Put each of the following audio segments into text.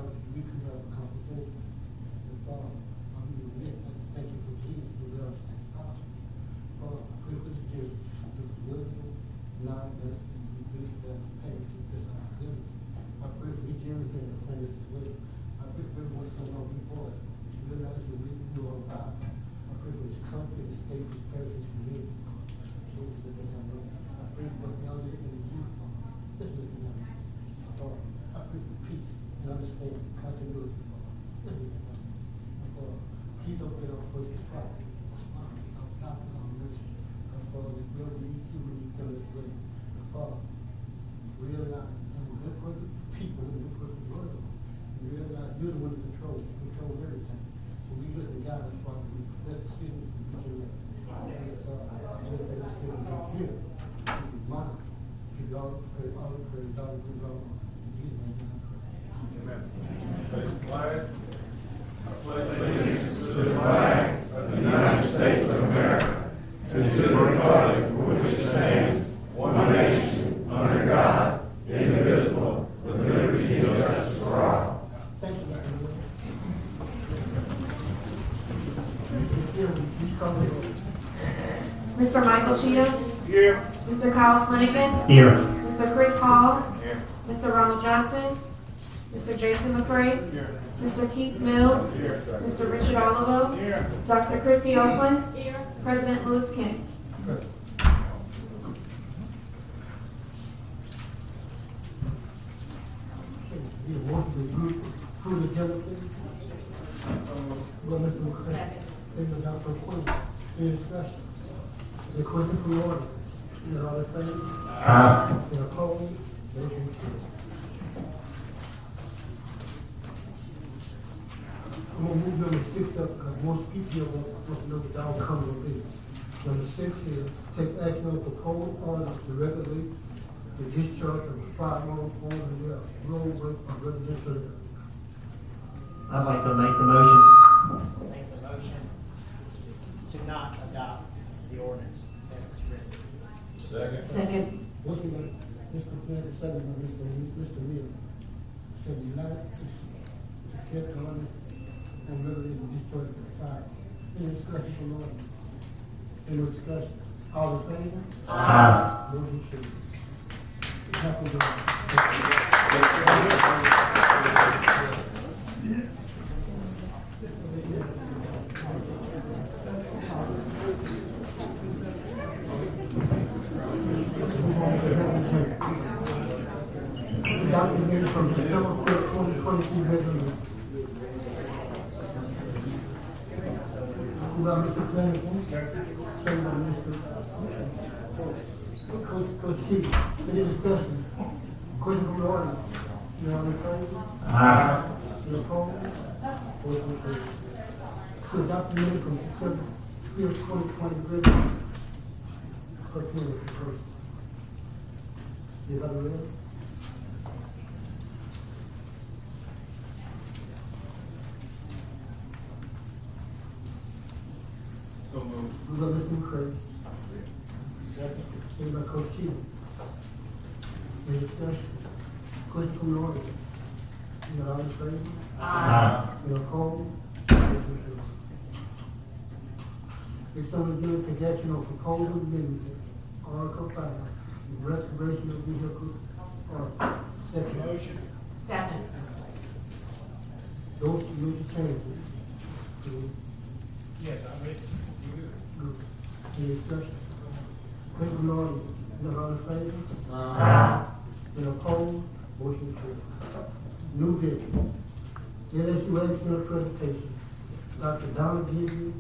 Father, we could have a conversation. And Father, thank you for Jesus, who loves us possible. Father, I pray for the Jews, the wisdom, knowledge, and the wisdom that pays to this our ability. I pray for each and everything that's playing this way. I pray for everyone's going on before us. To realize that we can do our God. I pray for this country, this state, this parish, this community. Children that they have no. I pray for the elderly and the youth. This is the one. Father, I pray for peace and understanding, continuity. This is the one. Father, please don't get off first spot. Our doctors, our nurses. Father, we will need you when you come this way. Father, realize that we're good for the people and good for the world. We realize you're the one who control everything. So we look at God as Father, we let the city be here. Here, mine. Give you all the praise, all the praise, all the praise, all the praise. In Jesus' name, I pray. Amen. Face the flag. I pledge allegiance to the flag of the United States of America, to the republic for which it stands, one nation, under God, indivisible, with liberty and justice for all. Thank you, Mr. Michael Cheatham. Here. Mr. Kyle Flanagan. Here. Mr. Chris Hall. Here. Mr. Ronald Johnson. Mr. Jason McCray. Here. Mr. Keith Mills. Here. Mr. Richard Olivo. Here. Dr. Christy Oakland. Here. President Lewis King. You want to group, who the devil is? Well, Mr. McCray, thank you, Dr. Quinn, any discussion? The question from the audience, you know, all the things? They're opposed, motion carries. I'm gonna move number 6 up, because most people here want to know what the outcome will be. Number 6 is, take action on proposed order to regulate the discharge of the firearm on the roadway of residential areas. I'd like to make the motion. Make the motion to not adopt the ordinance as it's written. Second. Second. Motion by Mr. Flynn, second by Mr. Neal. Shall be not accept the ordinance and regulate the discharge of the fire. Any discussion from the audience? Any discussion? All in favor? Aye. Motion carries. Happy documented from September 5th, 2022 resolution. By Mr. Flanagan, second by Mr. Coach Chief. Any discussion? Question from the audience? You know, in favor? Aye. You opposed? Motion carries. So documented from September 5th, 2020 resolution. Clerk, please, first. Everybody ready? So moved. Moved by Mr. McCray. Second by Coach Chief. Any discussion? Question from the audience? You know, all in favor? Aye. You opposed? Motion carries. If someone give a conjecture on proposal amendment, Article 5, restoration of vehicle, section. Motion. Second. Those major changes. Yes, I'm ready. Good. Any discussion? Question from the audience? You know, all in favor? Aye. You opposed? Motion carries. New business. LSU Excellent Presentation. Dr. Donna Gibson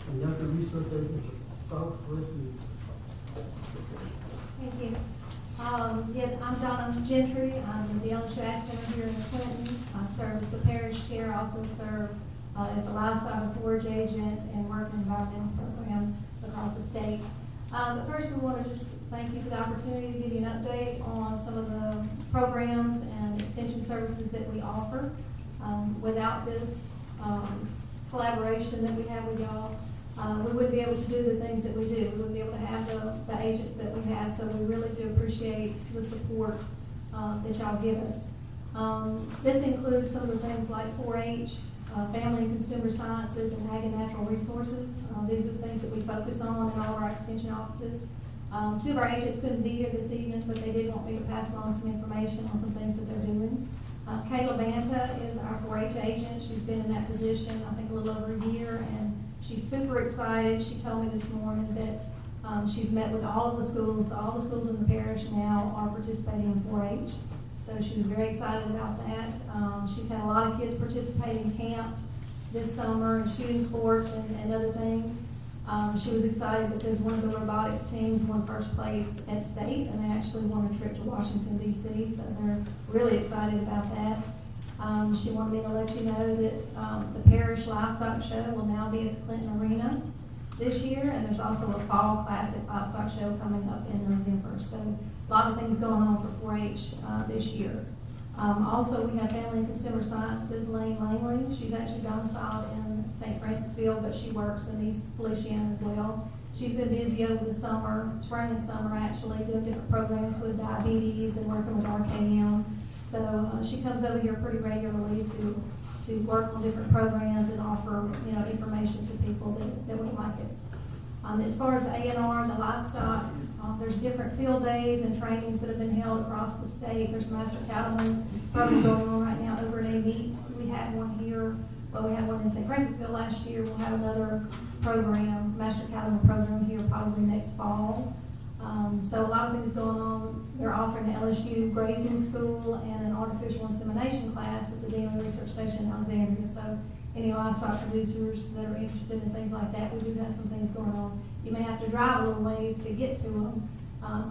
and Dr. Research Agent for Southwest News. Thank you. Yes, I'm Donna Gentry. I'm the LSU Ag Center here in Clinton. I serve as the parish chair, also serve as a livestock and forage agent and work in environmental program across the state. But first, we want to just thank you for the opportunity to give you an update on some of the programs and extension services that we offer. Without this collaboration that we have with y'all, we wouldn't be able to do the things that we do. We wouldn't be able to have the agents that we have, so we really do appreciate the support that y'all give us. This includes some of the things like 4-H, family and consumer sciences, and ag and natural resources. These are the things that we focus on in all of our extension offices. Two of our agents couldn't be here this evening, but they did want me to pass along some information on some things that they're doing. Kayla Banta is our 4-H agent. She's been in that position, I think, a little over a year, and she's super excited. She told me this morning that she's met with all the schools in the parish now are participating in 4-H. So she was very excited about that. She's had a lot of kids participate in camps this summer and shooting sports and other things. She was excited because one of the robotics teams won first place at state, and they actually won a trip to Washington, D.C., so they're really excited about that. She wanted me to let you know that the parish livestock show will now be at the Clinton Arena this year, and there's also a fall classic livestock show coming up in November. So a lot of things going on for 4-H this year. Also, we have Family and Consumer Sciences, Lane Langley. She's actually domiciled in St. Francisville, but she works in East Feliciana as well. She's been busy over the summer, spring and summer actually, doing different programs with diabetes and working with RKM. So she comes over here pretty regularly to work on different programs and offer, information to people that would like it. As far as the A&R and the livestock, there's different field days and trainings that have been held across the state. There's Master Cattleman program going on right now over at A-Meet. We had one here. Well, we had one in St. Francisville last year. We'll have another program, Master Cattleman program here probably next fall. So a lot of things going on. They're offering an LSU grazing school and an artificial insemination class at the Daily Research Station in Alexandria. So any livestock producers that are interested in things like that, we do have some things going on. You may have to drive a little ways to get to them,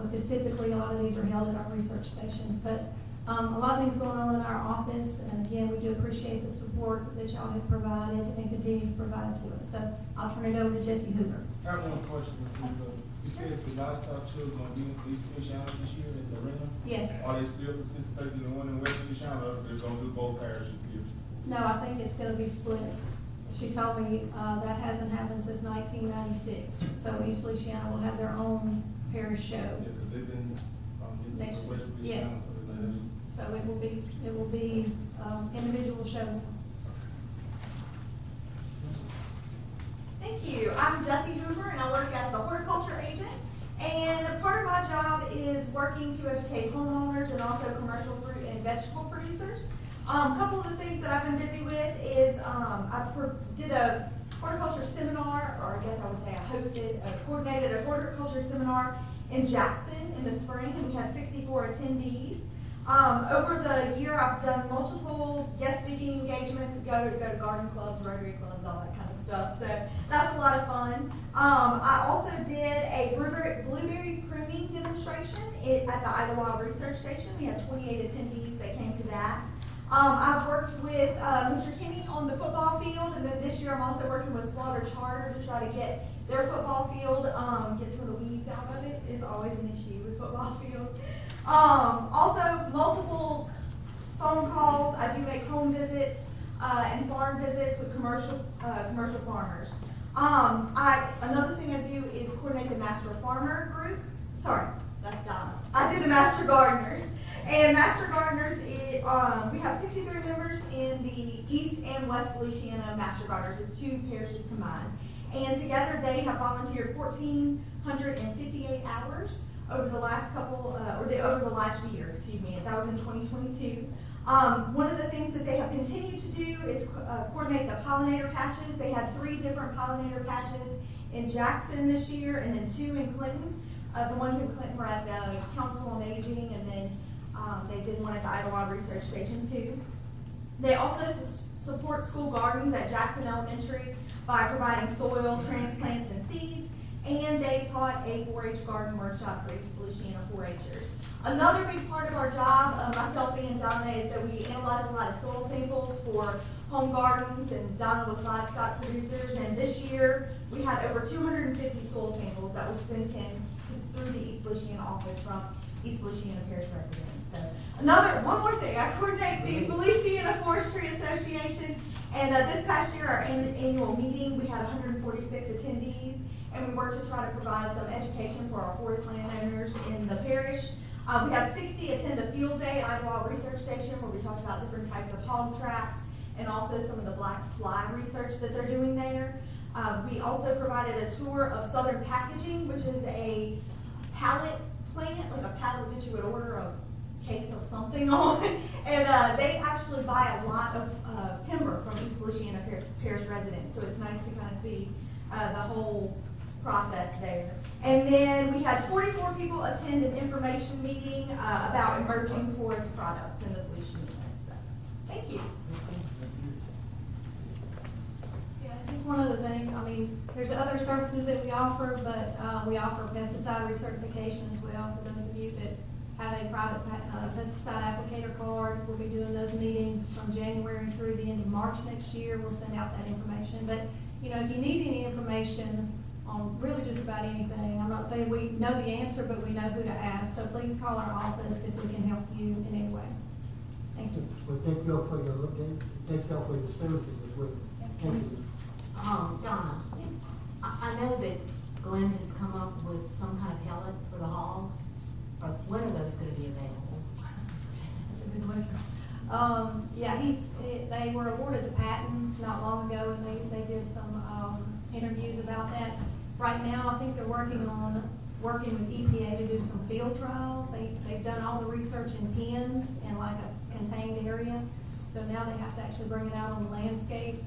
because typically a lot of these are held at our research stations. But a lot of things going on in our office, and again, we do appreciate the support that y'all have provided and continue to provide to us. So I'll turn it over to Jesse Hoover. I have one question. You said the livestock show is going to be in East Feliciana this year at the arena? Yes. Are they still participating in the one in West Feliciana, or they're going to do both parishes here? No, I think it's going to be split. She told me that hasn't happened since 1996. So East Feliciana will have their own parish show. Yeah, because they've been Next West year. Feliciana Yes. for the last. So it will be individual show. Thank you. I'm Jessie Hoover, and I work as the horticulture agent. And part of my job is working to educate homeowners and also commercial fruit and vegetable producers. A couple of the things that I've been busy with is did a horticulture seminar, or I guess I would say coordinated a horticulture seminar in Jackson in the spring, and we had 64 attendees. Over the year, I've done multiple guest speaking engagements, go to garden clubs, Rotary clubs, all that kind of stuff. So that's a lot of fun. I also did a blueberry pruning demonstration at the Idlewild Research Station. We had 28 attendees that came to that. I've worked with Mr. Kinney on the football field, and then this year I'm also working with Slaughter Charter to try to get their football field, get some of the weeds out of it. Is always an issue with football fields. Also, multiple phone calls. I do make home visits and farm visits with commercial farmers. Another thing I do is coordinate the Master Farmer group. Sorry, that's Donna. I do the Master Gardeners. And Master Gardeners, we have 63 members in the East and West Feliciana Master Gardeners. It's two parishes combined. And together they have volunteered 1,458 hours over the last over the last year, excuse me, and that was in 2022. One of the things that they have continued to do is coordinate the pollinator patches. They had 3 different pollinator patches in Jackson this year, and then 2 in Clinton. The ones in Clinton were at the Council on Aging, and then they did one at the Idlewild Research Station too. They also support school gardens at Jackson Elementary by providing soil, transplants, and seeds. And they taught a 4-H garden workshop for East Feliciana 4-Hers. Another big part of our job, myself and Donna, is that we analyze a lot of soil samples for home gardens, and Donna with livestock producers. And this year, we had over 250 soil samples that were sent in through the East Feliciana office from East Feliciana Parish residents. So one more thing, I coordinate the Feliciana Forestry Association. And this past year, our annual meeting, we had 146 attendees. And we work to try to provide some education for our forest landowners in the parish. We had 60 attend a field day at Idlewild Research Station where we talked about different types of hog traps and also some of the black fly research that they're doing there. We also provided a tour of Southern Packaging, which is a pallet plant, like a pallet that you would order a case of something on. And they actually buy a lot of timber from East Feliciana Parish residents, so it's nice to kind of see the whole process there. And then we had 44 people attend an information meeting about emerging forest products in the Feliciana. So, thank you. Yeah, just one other thing, I mean, there's other services that we offer, but we offer pesticide recertification as well for those of you that have a private pesticide applicator card. We'll be doing those meetings from January through the end of March next year. We'll send out that information. But, you know, if you need any information on really just about anything, I'm not saying we know the answer, but we know who to ask. So please call our office if we can help you in any way. Thank you. Well, thank you all for your update. Thank you all for your services as well. Thank you. Donna, I know that Glenn has come up with some kind of pellet for the hogs. When are those gonna be available? That's a good question. Yeah, they were awarded the patent not long ago, and they did some interviews about that. Right now, I think they're working with EPA to do some field trials. They've done all the research in pens in like a contained area. So now they have to actually bring it out on the landscape.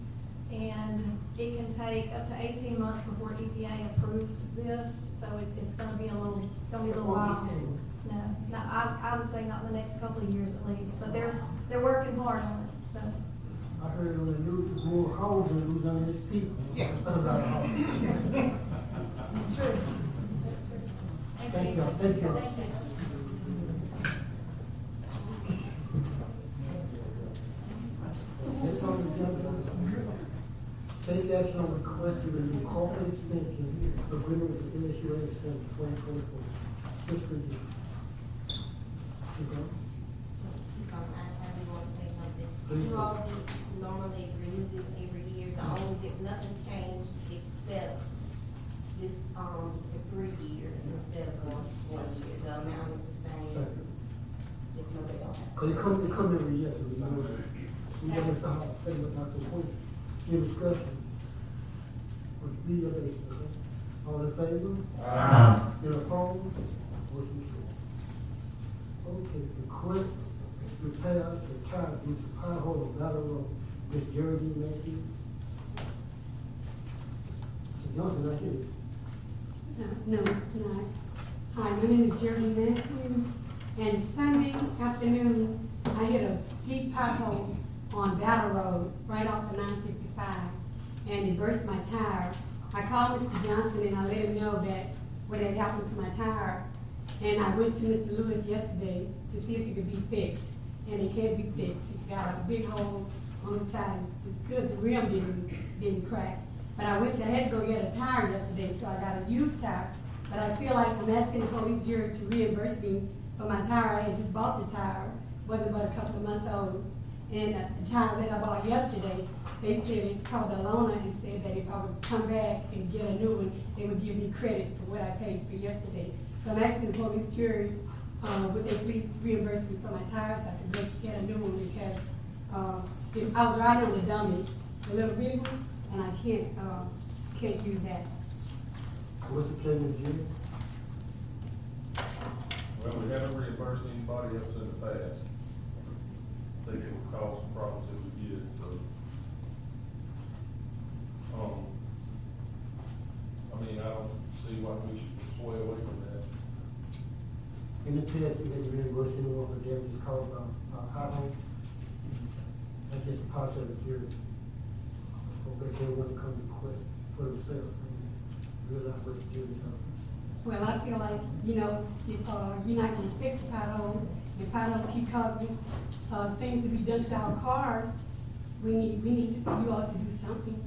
And it can take up to 18 months before EPA approves this. So it's gonna be a little while. No, I would say not in the next couple of years at least, but they're working hard on it, so. I heard on the news, more hogs than we done as people. Yeah. It's true. Thank you. Thank you. Thank you. Next on the agenda, take action on request to renew corporate extension agreement with the LSU since 2024. Fiscal year. You all do normally renew this every year. The only nothing's changed except this for 3 years instead of 1 year. The amount is the same. Just so they don't have. So they come every year to renew it. We have Mr. Hall, say what Dr. Quinn, in discussion. Would be your basis, okay? All in favor? You're opposed? Motion carries. Okay, request repair the tire due to pothole of Battle Road. Ms. Geraldine Matthews. Mr. Johnson, I hear you. No, not. Hi, my name is Geraldine Matthews, and Sunday afternoon, I hit a deep pothole on Battle Road, right off the 955, and it burst my tire. I called Mr. Johnson and I let him know that what had happened to my tire, and I went to Mr. Lewis yesterday to see if it could be fixed, and it can't be fixed. It's got a big hole on the side. It's good, the rim didn't crack. But I had to go get a tire yesterday, so I got a used tire. But I feel like I'm asking the police jury to reimburse me for my tire. I had just bought the tire, wasn't but a couple of months old. And the tire that I bought yesterday, they said they called the loaner and said that if I would come back and get a new one, they would give me credit for what I paid for yesterday. So I'm asking the police jury, would they please reimburse me for my tires so I could get a new one, because I was riding on the dummy, the little big one, and I can't use that. What's the case with Jim? Well, we haven't reimbursed anybody else in the past. I think it would cause some problems if we did, so. I mean, I don't see why we should sway away from that. In the past, we didn't reimburse anyone for damages caused by pothole. That's just a part of the jury. Hope that they want to come to court for themselves and realize what the jury does. Well, I feel like, if you're not gonna fix the pothole, and potholes keep causing things to be done to our cars, we need you all to do something.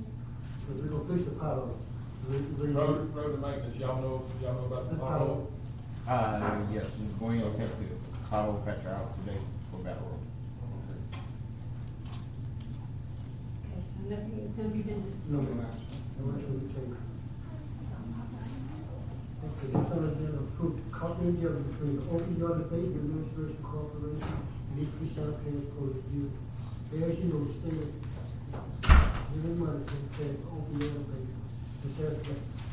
But we're gonna fix the pothole. Road maintenance, y'all know about the pothole? Yes, Ms. Gwen sent the pothole patcher out today for Battle Road. Okay, so nothing is gonna be done. No action. No action will be taken. Thank the Senate bill approved copy and deal between the opioid abatement administration corporation and each Feliciana Parish Police Bureau. As you know, the state giving money to the pay opioid abatement. The sheriff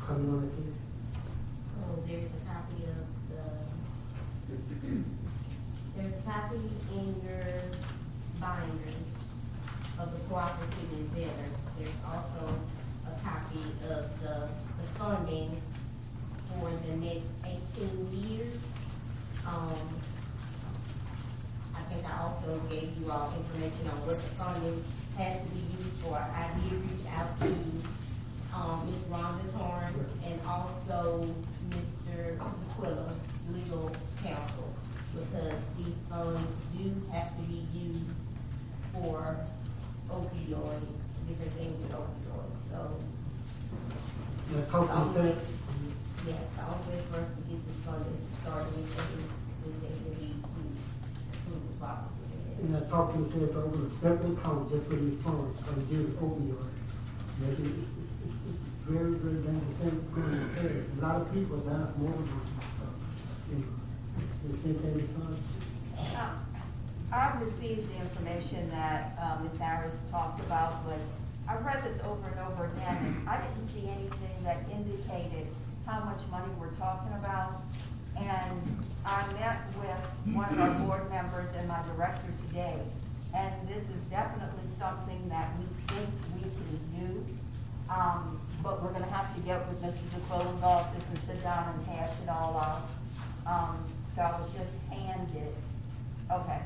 coming on that case. So there's a copy of there's a copy in your binders of the cooperative endeavor. There's also a copy of the funding for the next 18 years. I think I also gave you all information on what the funding has to be used for. I did reach out to Ms. Rhonda Torrance and also Mr. Aquila, legal counsel, because these funds do have to be used for opioid, different things with opioids. So, Now, talk to the Senate. yeah, the only way for us to get this funding started is that we need to approve the property. And I talked to the Senate over a separate account just for these funds, for the deal with opioid. It's very, very dangerous thing to put in the past. A lot of people are dying from overdose and stuff. You think that is fun? I've received the information that Ms. Harris talked about, but I've read this over and over again, and I didn't see anything that indicated how much money we're talking about. And I met with one of our board members and my director today, and this is definitely something that we think we can do. But we're gonna have to get with Mr. DeClos's office and sit down and hash it all out. So I was just handed, okay.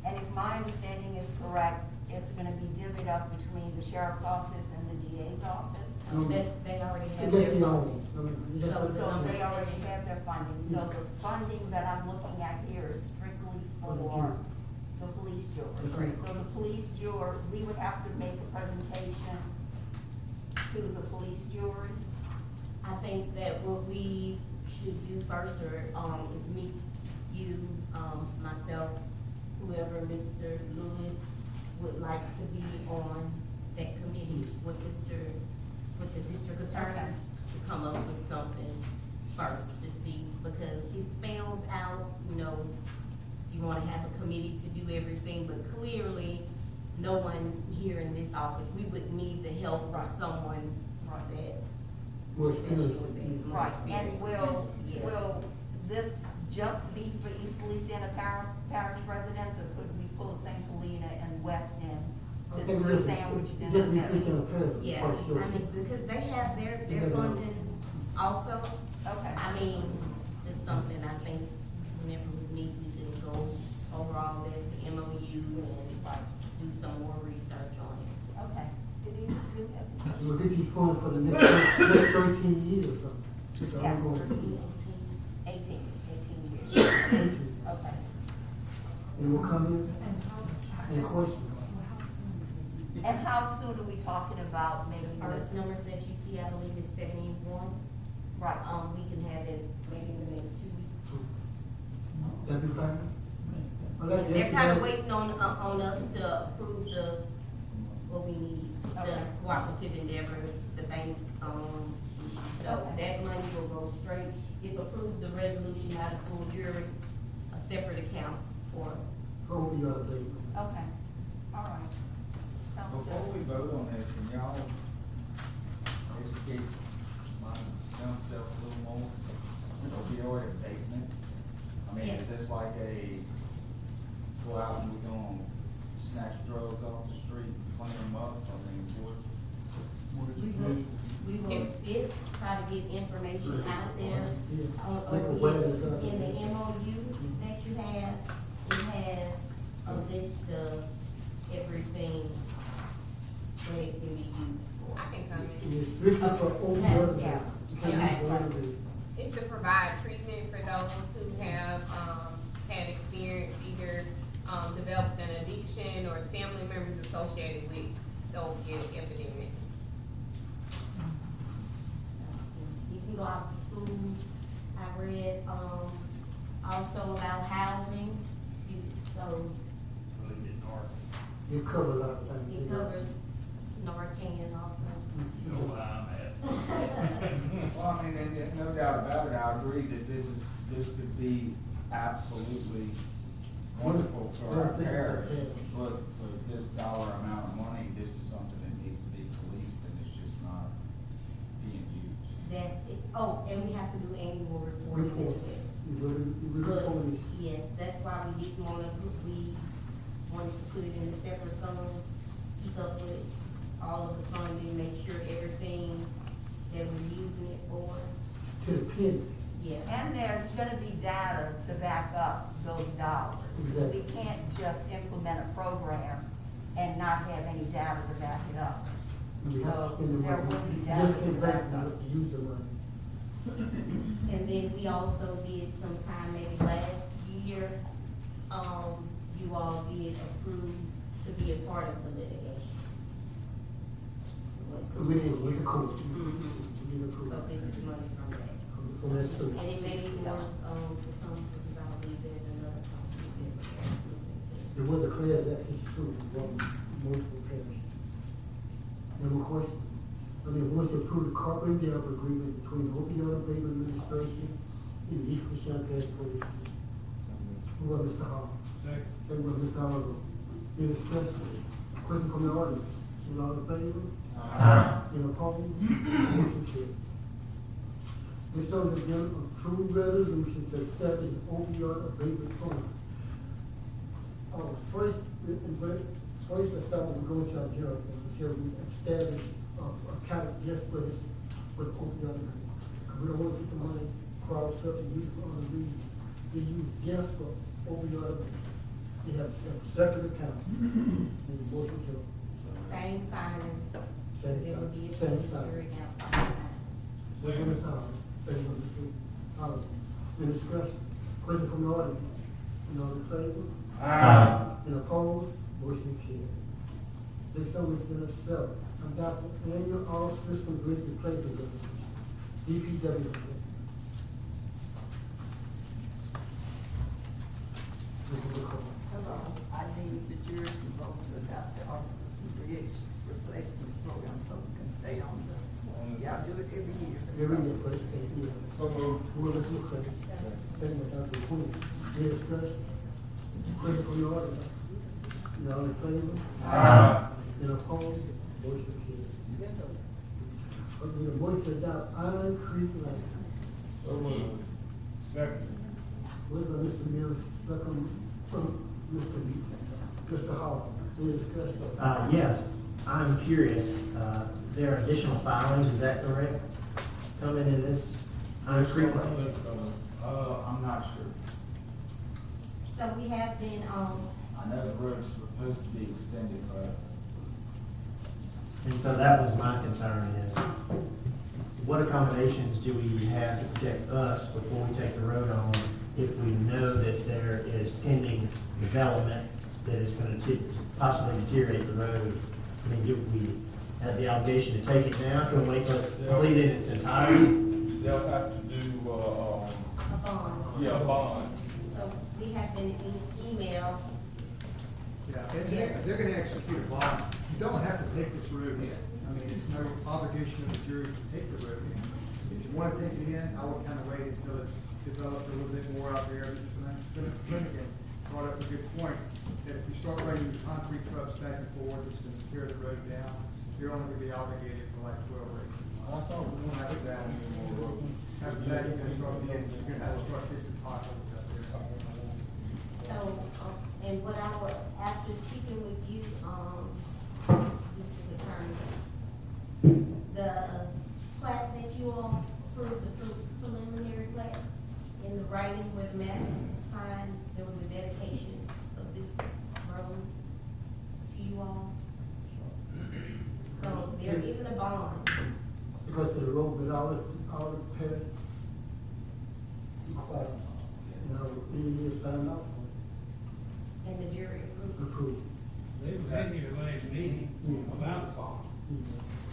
And if my understanding is correct, it's gonna be divvied up between the sheriff's office and the DA's office. They already have That's their the funding. only. So So they already have their funding. So the funding that I'm looking at here is strictly for the police jury. So the police jury, we would have to make a presentation to the police jury. I think that what we should do first, is meet you, myself, whoever Mr. Lewis would like to be on that committee with the district attorney to come up with something first to see, because it spells out, you wanna have a committee to do everything, but clearly, no one here in this office, we would need the help of someone that. More experience. More Right, experience. and will this just be for East Feliciana Parish residents, or could we pull St. Helena and West in I to think the it's sandwich just in be the middle? Feliciana Parish, Yeah, for sure. I mean, because they have their Yeah. funding also. Okay. I mean, it's something I think whenever we meet, we can go over all the MOU and like do some more research on it. Okay. Did he do that? We'll get these funds for the next 13 years or something. It's Yes, ongoing. 18 years. 18. Okay. And we'll come in and question. And how soon are we talking about maybe First this? numbers that you see, I believe is 71. Right. We can have it maybe in the next 2 weeks. That'd be fine. They're kind of waiting on us to approve what we need, the Okay. cooperative endeavor, the bank, issue. So Okay. that money will go straight, if approved, the resolution out of full jury, a separate account for. Oh, you gotta think. Okay. All right. Sounds Before good. we vote on this, can y'all educate my young self a little more? Opioid abatement? I mean, is this like go out and we're gonna snatch drugs off the street, clean them up? I mean, We will, try to get information out there. Like a wedding, In the MOU that you have, it has a list of everything that it can be used for. I can come in. It's strictly for opioid. Yeah. You can't use whatever. It's to provide treatment for those who have, had experienced either, developed an addiction or family members associated with those epidemics. You can go out to schools. I read, also about housing, It covers a lot of things. it covers Narcan also. You know why I'm asking. Well, I mean, and no doubt about it, I agree that this could be absolutely wonderful for our parish, but for this dollar amount of money, this is something that needs to be policed, and it's just not being used. That's it. Oh, and we have to do annual reporting as well. But, yes, that's why we didn't wanna, we wanted to put it in a separate fund, keep up with all of the funding, make sure everything that we're using it for. To the penny. Yeah. And there's gonna be data to back up those dollars. Exactly. We can't just implement a program and not have any data to back it up. You have to So spend the there money. will be You data just to can't back back up. to use the money. And then we also did sometime maybe last year, you all did approve to be a part of the litigation. We did a court. Mhm. We did a court. So this is money from that. From that suit. And it may be more, to come, because I believe there's another company that we're looking into. It was a class action suit, from multiple parents. No more questions. I mean, once you approve the carbon gap agreement between the opioid abatement administration and the East Feliciana Transportation. Who was Mr. Hall? Second by Mr. Oliver. Any discussion? Question from the audience? All in favor? Any opposed? Motion carried. This on the agenda, approved resolution to establish opioid abatement fund. First, let's start with going to our general fund, until we establish a kind of just for this, for the opioid abatement. We don't want to get the money crossed up and used for other reasons. They use just for opioid abatement. They have a separate account. And the motion to. Same sign. Same There would be a sign. fiduciary account. Second by Mr. Howard. Second by Mr. Howard. Any discussion? Question from the audience? All in favor? And opposed? Motion carried. Next on the agenda, 7, adopt an annual all system grid replacement resolution. DPW. Mr. McCall. Hello, I need the jury to vote to adopt the officers creation replacement program so we can stay on the, y'all do it every year. Every year, first, year. So moved. Who will Mr. McCall? Second by Dr. Quinn. Any discussion? Question from the audience? All in favor? And opposed? Motion carried. Okay, the motion to adopt Iron Creek Line. So moved. Second. Moved by Mr. Mills, second from Mr. Hall. Any discussion? Yes, I'm curious, there are additional filings, is that correct? Coming in this Iron Creek? I'm not sure. So we have been, I know the road's supposed to be extended further. And so that was my concern is, what accommodations do we have to protect us before we take the road on if we know that there is pending development that is going to possibly deteriorate the road? I mean, do we have the obligation to take it now? Can we wait till it's complete in its entirety? They'll have to do, a bond. yeah, a bond. So we have been in email. Yeah, and they're gonna execute a bond. You don't have to take this road in. I mean, it's no obligation of the jury to take the road in. If you wanna take it in, I would kind of wait until it's developed a little bit more out there. Flanagan brought up a good point, that if you start running concrete trucks back and forth, it's gonna tear the road down. You're only gonna be obligated for like 12 or 18 months. I thought we were gonna have it down anymore. After that, you're gonna have to start fixing potholes out there. So, and what I would, after speaking with you, District Attorney, the plat that you all approved, the preliminary plat, in the writing where the map is signed, there was a dedication of this road to you all. So there isn't a bond. Because of the road with all the parents. Now, any years found out for And the jury approved. approved. They was in here last meeting about the farm.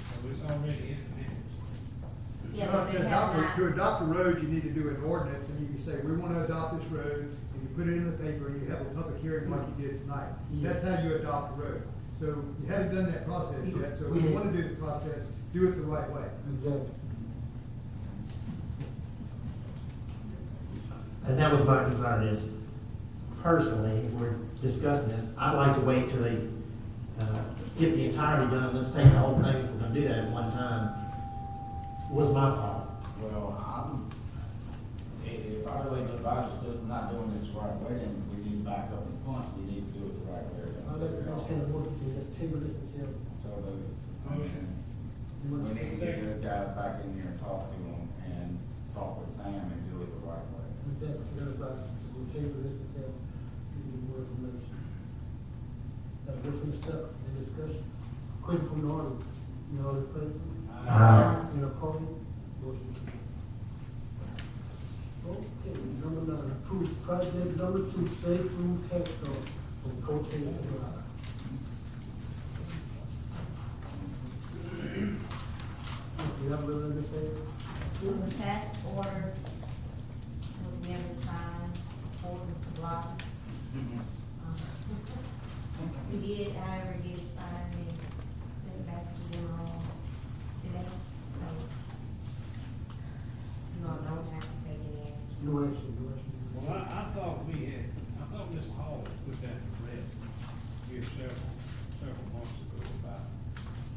So it's already in the minutes. Yeah, but they have not. To adopt a road, you need to do an ordinance, and you can say, we want to adopt this road, and you put it in the paper, and you have a public hearing like you did tonight. That's how you adopt a road. So you haven't done that process yet, so if you want to do the process, do it the right way. Exactly. And that was my concern is, personally, if we're discussing this, I'd like to wait till they get the entirety done. Let's take the whole thing if we're gonna do that at one time. Was my fault. Well, if our legal advisor says we're not doing this the right way, then we need to back up and punt, we need to do it the right way. I'll let you understand the motion, just table this until. So we need to get those guys back in here and talk to them and talk with Sam and do it the right way. With that, everybody, we'll table this until we get more information. That's a different step in discussion. Question from the audience, you all in favor? Aye. In opposed? Motion carries. Okay, number 9, approve project number 2, safe room tax card from Cocaine Drive. You have a little understanding? The task order was never signed, order to block. We did, however, get it signed and sent it back to them all today, so you all don't have to take it in. No action, no action. Well, I thought Ms. Hall put that to rest here several months ago about.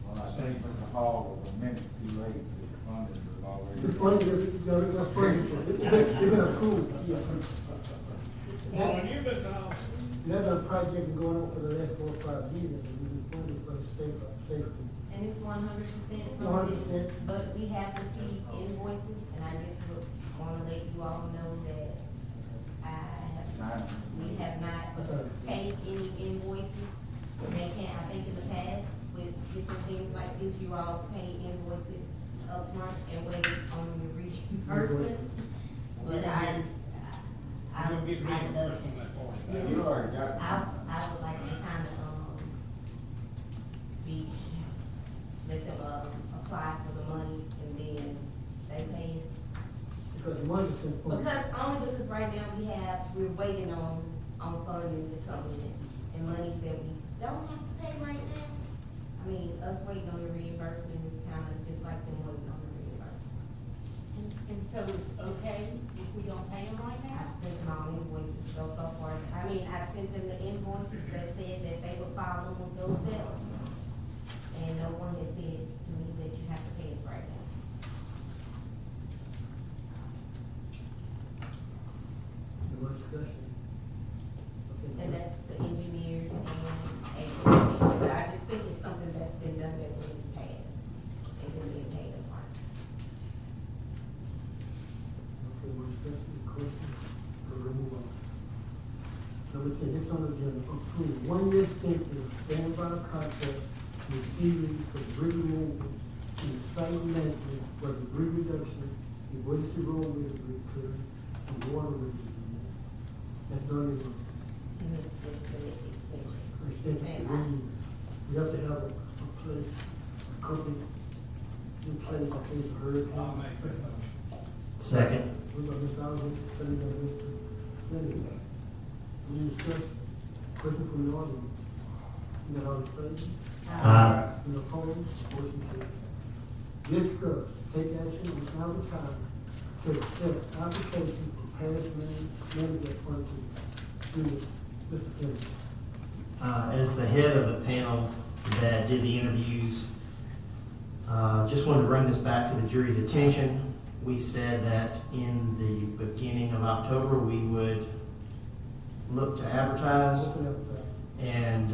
Well, I think Mr. Hall was a minute too late, because the funding was already. The funding, the funding, they've been approved, yeah. Well, when you've been told. That's a project been going on for the last 4 or 5 years, and we've been funding for the safety. And it's 100% 100%. funded, but we have received invoices, and I just want to let you all know that we have not paid any invoices. They can, I think in the past, with different things like this, you all pay invoices upfront and wait on your reimbursement. But You'll get reimbursed on that part. You already got. I would like to kind of, let them, apply for the money and then they pay it. Because the money's been funded. Because right now we're waiting on funding to come in and money that we don't have to pay right now. I mean, us waiting on the reimbursement is kind of just like them waiting on the reimbursement. And so it's okay if we don't pay them right now? I've sent them all invoices so far. I mean, I've sent them the invoices that said that they would file them with those bills. And no one has said to me that you have to pay us right now. The more discussion. Okay. And that's the engineers and agencies, but I just think it's something that's been done that will be passed. They've been being paid apart. Okay, more discussion, questions, we'll move on. Number 10, this on the agenda, approve 1-year stint in standby contract receiving for debris removal and site management for debris reduction, emergency roadway repair, and water removal. That's done in And it's just the extension. extension. We have to have a place, a company in place in case of hurricane. I'll make that motion. Second. We got Ms. Allen, second by Mr. Flanagan. Any discussion? Question from the audience? You got all in favor? Aye. Any opposed? Motion carries. Discuss, take action on advertising to accept application for past manager appointment. Mr. Flanagan. As the head of the panel that did the interviews, just wanted to bring this back to the jury's attention. We said that in the beginning of October, we would look to advertise. Open up that. And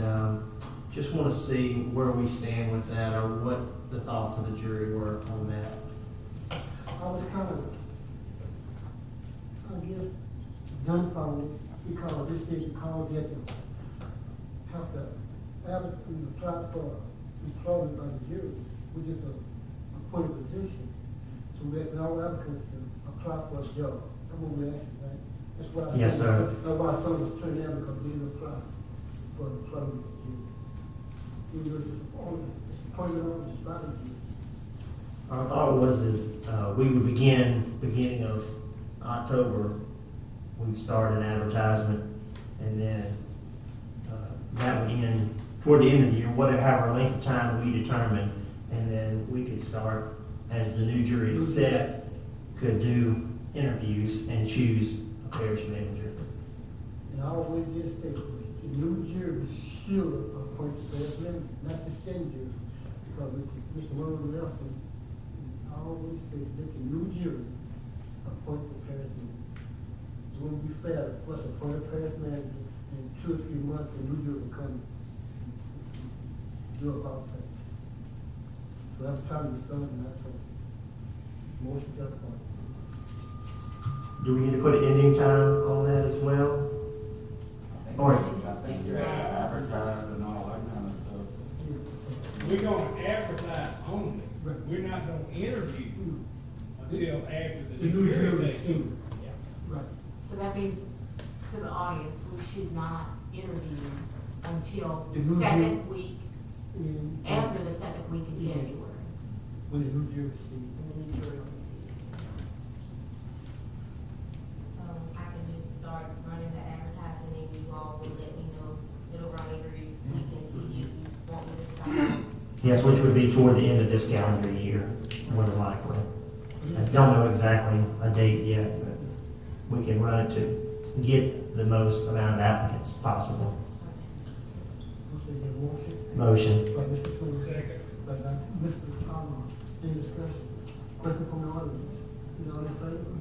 just want to see where we stand with that, or what the thoughts of the jury were on that. I was kind of, I guess, dumbfounded because this is called yet to have to apply for employment by the jury, which is a appointed position. So we have all applicants to apply for a job. That's what we're asking, right? That's why. Yes, sir. That's why some was turned down because they didn't apply for employment. It was disappointment on the spot. Our thought was we would beginning of October, we'd start an advertisement, and then that would end toward the end of the year, whatever length of time we determined, and then we could start, as the new jury is set, could do interviews and choose a parish manager. And I always just say, the new jury should appoint the parish manager, not the same jury. Because Mr. Monroe left, and I always say, let the new jury appoint the parish manager. It wouldn't be fair for us to appoint a parish manager, and 2 or 3 months, the new jury will come and do about that. So I'm trying to start and not talk. Motion to appoint. Do we need to put an ending time on that as well? Or, I think you have to advertise and all that kind of stuff. We're gonna advertise only. We're not gonna interview until after The new jury is takes seen. Yeah. Right. So that means to the audience, we should not interview until The the new second week, In- after the second week in Yeah. January. When the new jury is seen. And the new jury will see. So I can just start running the advertising and you all will let me know, it'll run every week until you want me to stop. yes, which would be toward the end of this calendar year, more than likely. I don't know exactly a date yet, but we can run it to get the most amount of applicants possible. Okay, the motion. Motion. By Mr. Fuller. Second. By Mr. Palmer. Any discussion? Question from the audience? You all in favor?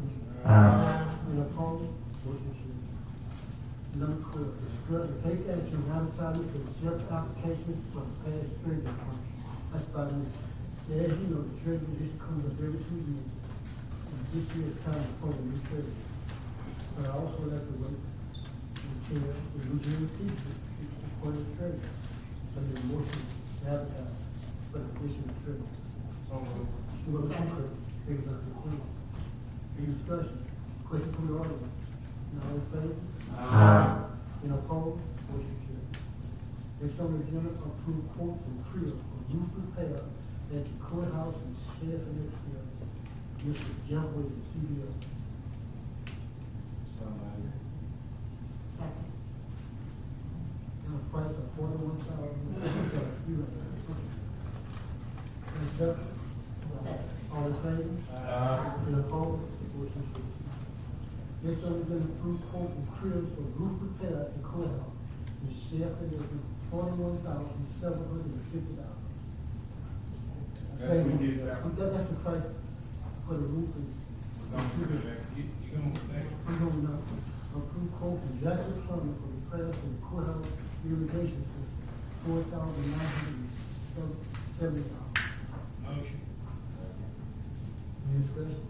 Any opposed? Motion carries. Number 12, discuss and take action on advertising for self applications for past treasury department. That's by me. As you know, the treasury just comes up every 2 years. And this year's time to appoint a new treasurer. But I also like to wait until the new year teacher is appointed treasurer. So the motion to advertise for the position of treasurer. Any discussion? Question from the audience? All in favor? Any opposed? Motion carries. Next on the agenda, approve quotes and crib for roof repair at the courthouse and sheriff and exterior. Mr. John Williams, CDL. So, Second. And a price of $41,000. Any second? All in favor? Any opposed? Motion carries. Next on the agenda, approve quote and cribs for roof repair at the courthouse and sheriff and exterior, $41,750. Okay, we did that. That's the price for the roof and. You gonna, We don't know. Approve quote from Jackson Plumbing for repairs to the courthouse irrigation system, $4,970. motion. Any discussion?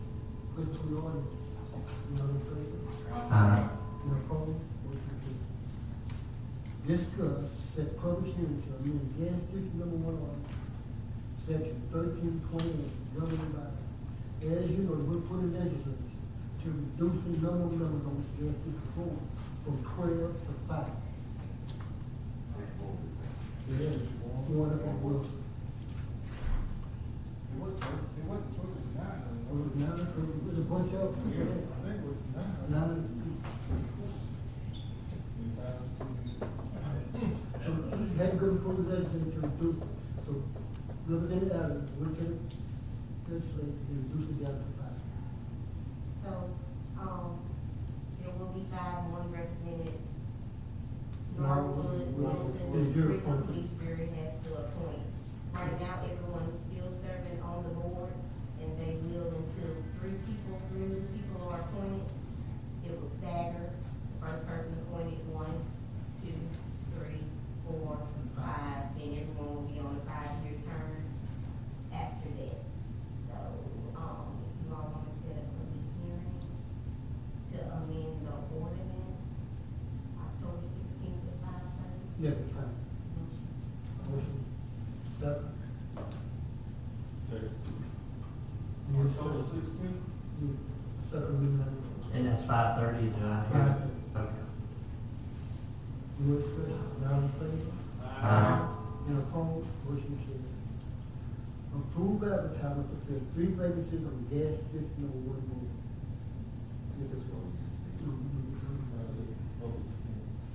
Question from the audience? You all in favor? Any opposed? Motion carries. Discuss, set public hearing to amend gas district number 1 ordinance, section 1328, governing body. As you know, we're putting legislation to reduce the number of members on this gas district board from 12 to 5. Yeah, one up on Wilson. It wasn't 29. It was 9, it was a bunch of them. Yeah, I think it was 9. 9. So, you had to go before the legislature to reduce it. So, Representative Adams, we're taking legislation to reduce it down to 5. So, there will be 5, 1 represented. Norwood, Wilson, Freeman Police Bureau has to appoint. Right now, everyone's still serving on the board, and they will until 3 people, 3 new people are appointed. It will stagger. The first person appointed, 1, 2, 3, 4, 5, and everyone will be on a 5-year term after that. So, you all want to set up a public hearing to amend the ordinance, October 16th at 5:30? Yeah, it's fine. Motion. Second. October 16th? Second reading. And that's 5:30, do I hear? 5:30. Okay. Any discussion? All in favor? Any opposed? Motion carries. Approve advertisement to fill 3 vacancies on the gas district number 1 board. This is for.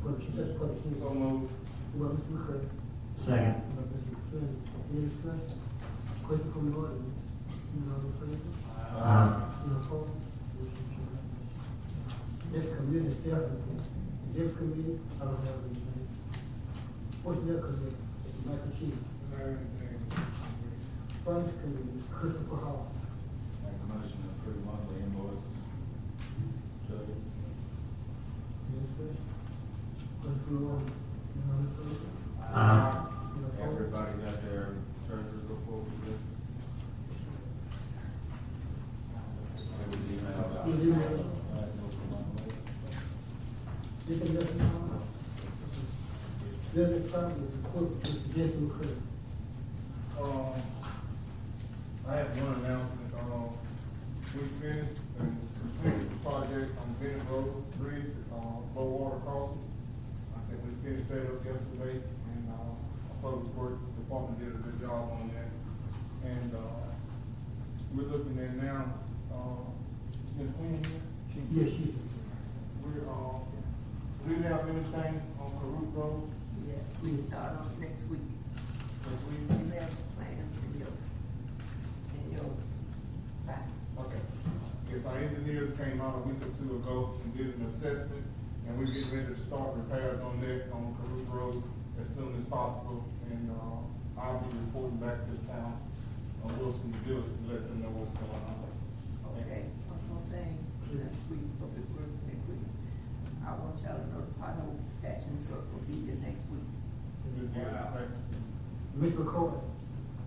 That's for the. So moved. Well, Mr. McCray. Second. Well, Mr. McCray. Any discussion? Question from the audience? You all in favor? Any opposed? Motion carries. This committee staff report. This committee, I don't have anything. What's that committee? It's Michael Chief. Finance committee, Christopher Hall. Make a motion to approve monthly invoices. Second. Any discussion? Christopher Hall, you know, the first. Everybody got their treasurer's report with it? It was emailed out. It was emailed. That's open monthly. Anything else, Mr. Hall? Building probably report, Mr. Jason McCray. I have one announcement, we finished and completed the project on Bennett Road Bridge, low water crossing. I think we finished that up yesterday, and, our public works department did a good job on that. And, we're looking at now, is Ms. Queen here? Yes, she. We're, do we have anything on Caruth Road? Yes, we start on next week. Next week? We have the plans in your back. Okay. If our engineers came out a week or two ago and did an assessment, and we're getting ready to start repairs on that, on Caruth Road as soon as possible, and, I'll be reporting back to the town on Wilson Village to let them know what's going on. Okay, one more thing, since we public works next week, I want y'all to know the pothole patching truck will be here next week. Good deal. Thank you. Mr. McCoy,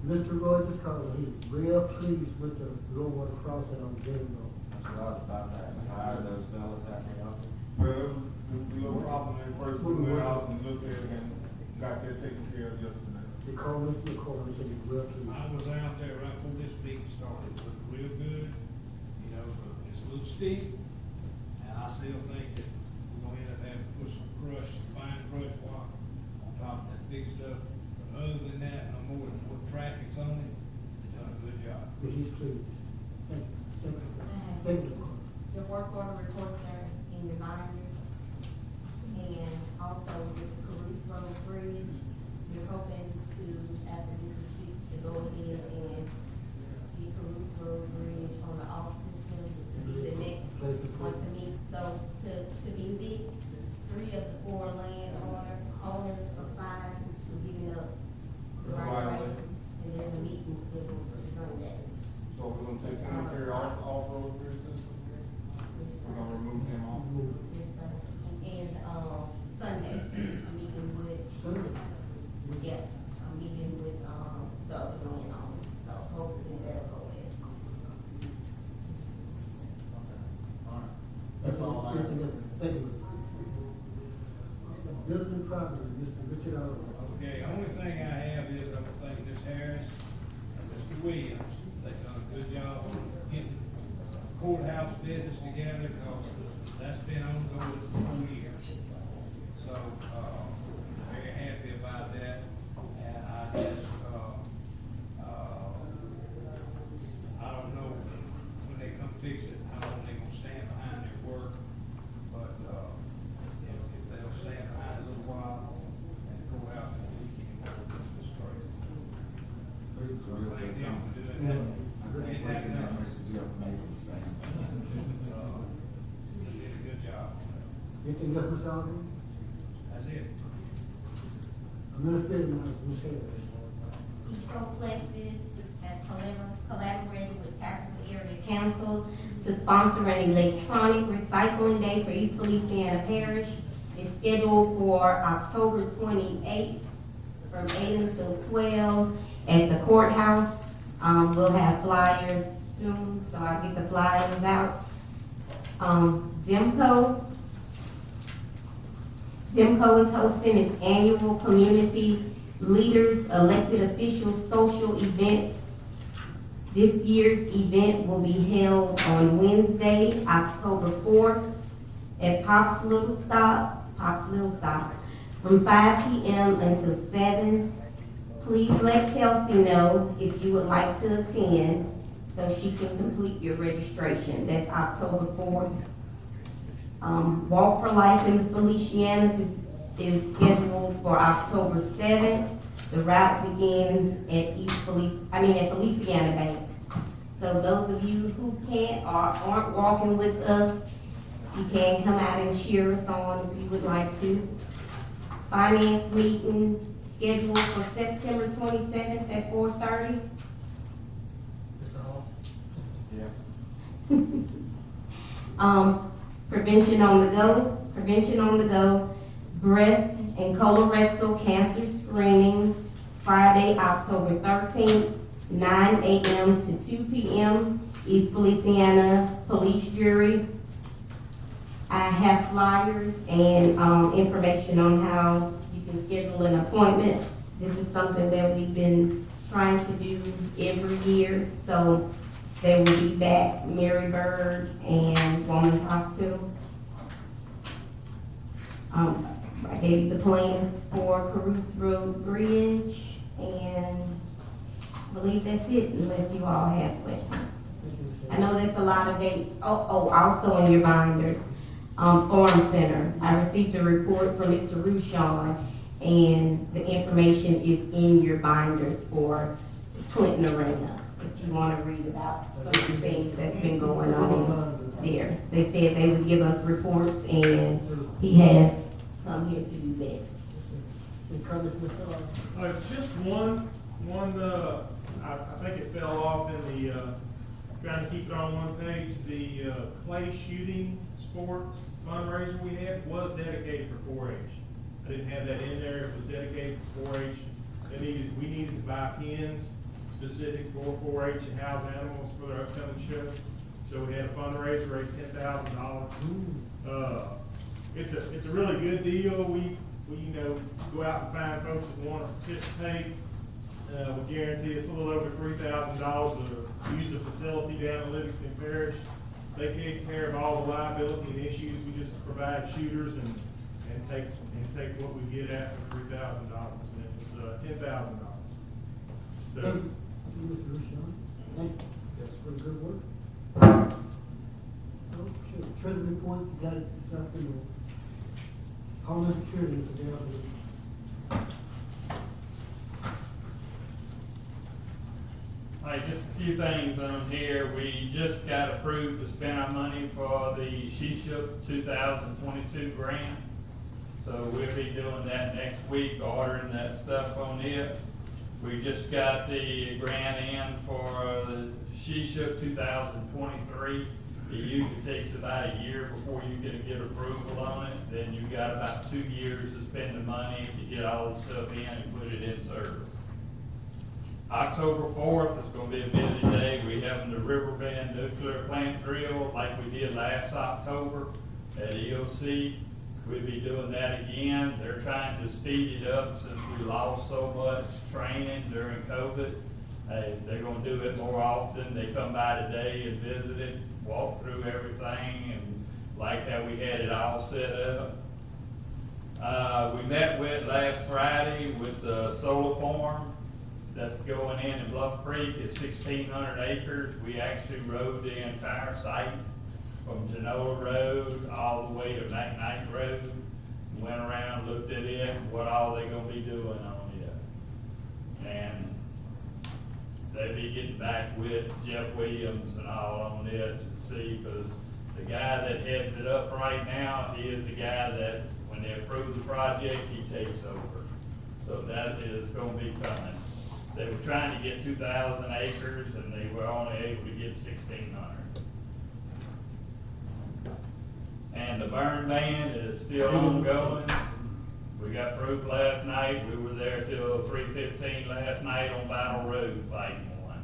Mr. Roy just called, he's real pleased with the low water crossing on Bennett Road. That's what I was about to ask. How are those fellas happening out there? Well, the little problem at first, we went out and looked at it and got that taken care of yesterday. They called Mr. McCoy and said he's real pleased. I was out there right before this meeting started, it looked real good, you know, it's a little steep, and I still think that we're gonna end up having to put some crush, fine crush block on top of that big stuff. But other than that, no more than what traffic's on it, they've done a good job. That he's pleased. Thank you. Thank you. Thank you, McCoy. Your work order reports are in your binders. And also with the Caruth Road Bridge, you're hoping to, after this is fixed, to go ahead and get Caruth Road Bridge on the off system to be the next one to meet. So to be fixed, 3 of the 4 owners are fine to giving up the right of way. And there's a meeting scheduled for Sunday. So we're gonna take sanitary off-road bridge system? We're gonna remove him off? Yes, sir. And, Sunday, I'm meeting with, yeah, I'm meeting with, the other one on, so hopefully that'll go in. All right. That's all I have. Thank you. Building property, Mr. Richard Arnold. Okay, only thing I have is I would thank Ms. Harris and Mr. Williams. They've done a good job on getting courthouse business together, because that's been ongoing for 4 years. So, very happy about that, and I just, I don't know when they come fix it, how long they gonna stand behind their work, but, if they'll stand behind it a little while, and the courthouse can see anymore, it's great. Thank them for doing that. Getting that done. Did a good job. Anything else, Mr. Alderman? That's it. Administrative matters, Ms. Harris. Eco Plexus has collaborated with Capital Area Council to sponsor an electronic recycling day for East Feliciana Parish. It's scheduled for October 28th from 8 until 12 at the courthouse. We'll have flyers soon, so I'll get the flyers out. Demco is hosting its annual community leaders, elected officials, social events. This year's event will be held on Wednesday, October 4th at Pop's Little Stop, from 5 p.m. until 7. Please let Kelsey know if you would like to attend so she can complete your registration. That's October 4th. Walk for Life in the Felicianas is scheduled for October 7th. The route begins at Feliciana Bank. So those of you who can't or aren't walking with us, You can come out and cheer us on if you would like to. Finance meeting scheduled for September 27th at 4:30. Yeah. Prevention on the go, breast and colorectal cancer screening, Friday, October 13th, 9 a.m. to 2 p.m., East Feliciana Police Jury. I have flyers and information on how you can schedule an appointment. This is something that we've been trying to do every year, so they will be back, Mary Bird and Women's Hospital. I gave you the plans for Caruth Road Bridge, and I believe that's it, unless you all have questions. I know that's a lot of dates. Also in your binders, Farm Center. I received a report from Mr. Rushawn, and the information is in your binders for Clinton Arena. If you want to read about some of the things that's been going on there. They said they would give us reports, and he has come here to do that. Just one, I think it fell off in the, trying to keep it on one page, the clay shooting sports fundraiser we had was dedicated for 4-H. I didn't have that in there, it was dedicated for 4-H. We needed to buy pins specific for 4-H and house animals for their upcoming show. So we had a fundraiser, raised $10,000. It's a really good deal. We go out and find folks that want to participate. We guarantee us a little over $3,000 to use the facility down in Livingston Parish. They take care of all the liability and issues. We just provide shooters and take what we get at for $3,000. And it was $10,000. So. Thank you, Mr. Rushawn. Thank you. That's pretty good work. Okay, treasury report, you got it, this afternoon. Homeland Security is available. All right, just a few things on here. We just got approved to spend our money for the SHESHUP 2022 grant. So we'll be doing that next week, ordering that stuff on it. We just got the grant in for the SHESHUP 2023. It usually takes about a year before you get approval on it. Then you got about 2 years to spend the money to get all the stuff in and put it in service. October 4th is going to be a busy day. We're having the Riverbend Nuclear Plant Drill like we did last October at EOC. We'll be doing that again. They're trying to speed it up since we lost so much training during COVID. They're going to do it more often. They come by today and visit it, walk through everything, and like how we had it all set up. We met with last Friday with the solar farm that's going in Bluff Creek. It's 1,600 acres. We actually rode the entire site from Genoa Road all the way to McKnight Road. Went around, looked at it, what all they're going to be doing on it. And they'll be getting back with Jeff Williams and all on it to see, because the guy that heads it up right now, he is the guy that when they approve the project, he takes over. So that is going to be coming. They were trying to get 2,000 acres and they were only able to get 1,600. And the burn ban is still ongoing. We got proof last night. We were there till 3:15 last night on Battle Road fighting one.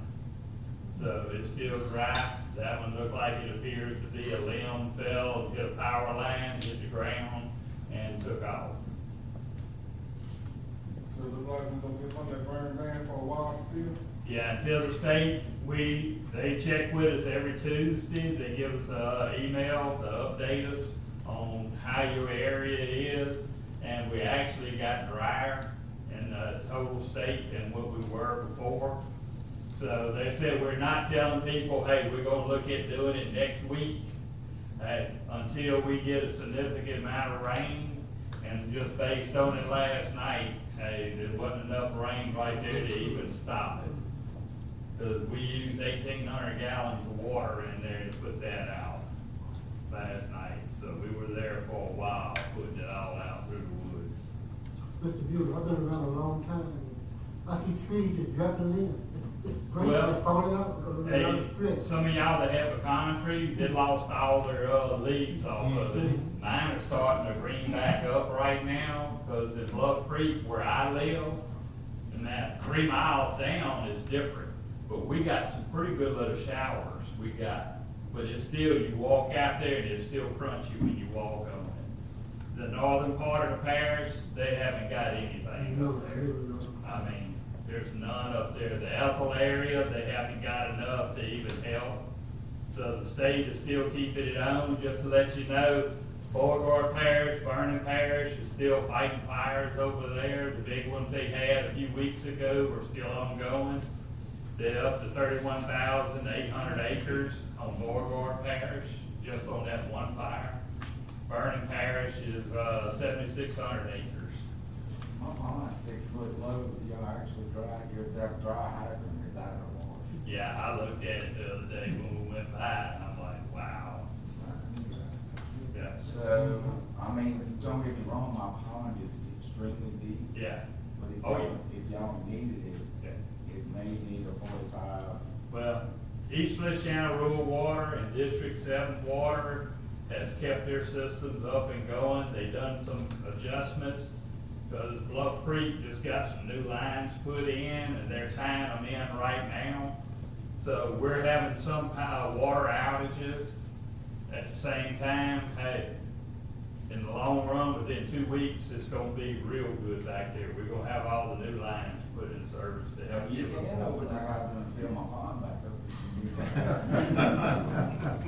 So it's still dry. That one looked like it appears to be a limb fell, hit a power line, hit the ground, and took off. So it looks like we're gonna be on that burn ban for a while still? Yeah, until the state, they check with us every Tuesday. They give us an email to update us on how your area is. And we actually got drier in the total state than what we were before. So they said we're not telling people, hey, we're gonna look at doing it next week. Until we get a significant amount of rain. And just based on it last night, hey, there wasn't enough rain right there to even stop it. Because we used 1,800 gallons of water in there to put that out. last night. So we were there for a while, putting it all out through the woods. Mr. Bueller, I've been around a long time, and I see trees just dropping in. It's great, Well, they're falling out because of the other Hey, street. some of y'all that have pecan trees, it lost all their leaves off of it. Mine are starting to green back up right now, because in Bluff Creek where I live, and that 3 miles down is different. But we got some pretty good little showers, but it's still, you walk out there and it's still crunchy when you walk on it. The northern part of the parish, they haven't got anything up there. I mean, there's none up there. The Ethel area, they haven't got enough to even help. So the state is still keeping it on. Just to let you know, Beauregard Parish, Vernon Parish is still fighting fires over there. The big ones they had a few weeks ago are still ongoing. They're up to 31,800 acres on Beauregard Parish, just on that one fire. Vernon Parish is 7,600 acres. My pond's 6 foot low, you'll actually your dry hydrant is out of the water. Yeah, I looked at it the other day when we went by, and I'm like, wow. Yeah. So, I mean, don't get me wrong, my pond is extremely deep. Yeah. But if Oh, y'all needed it, yeah. it may need a 45. Well, East Feliciana Rural Water and District 7 Water has kept their systems up and going. They've done some adjustments, because Bluff Creek just got some new lines put in, and they're tying them in right now. So we're having some kind of water outages. At the same time, hey, in the long run, within 2 weeks, it's gonna be real good back there. We're gonna have all the new lines put in service to help You give them. can open that up and fill my pond back up.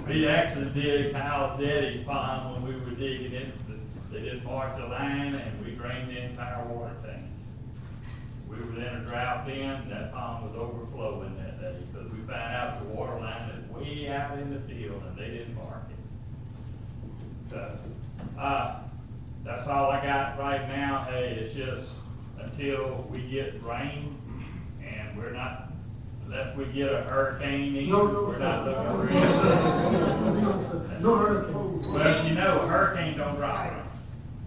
We actually did Kyle's daddy's pond when we were digging it. They did mark the line, and we drained the entire water tank. We were in a drought then, that pond was overflowing that day, because we found out the water line is way out in the field, and they didn't mark it. So, that's all I got right now. Hey, it's just until we get rain, and we're not, unless we get a hurricane in, we're not looking for anything. No hurricane. Well, you know, a hurricane don't drop rain.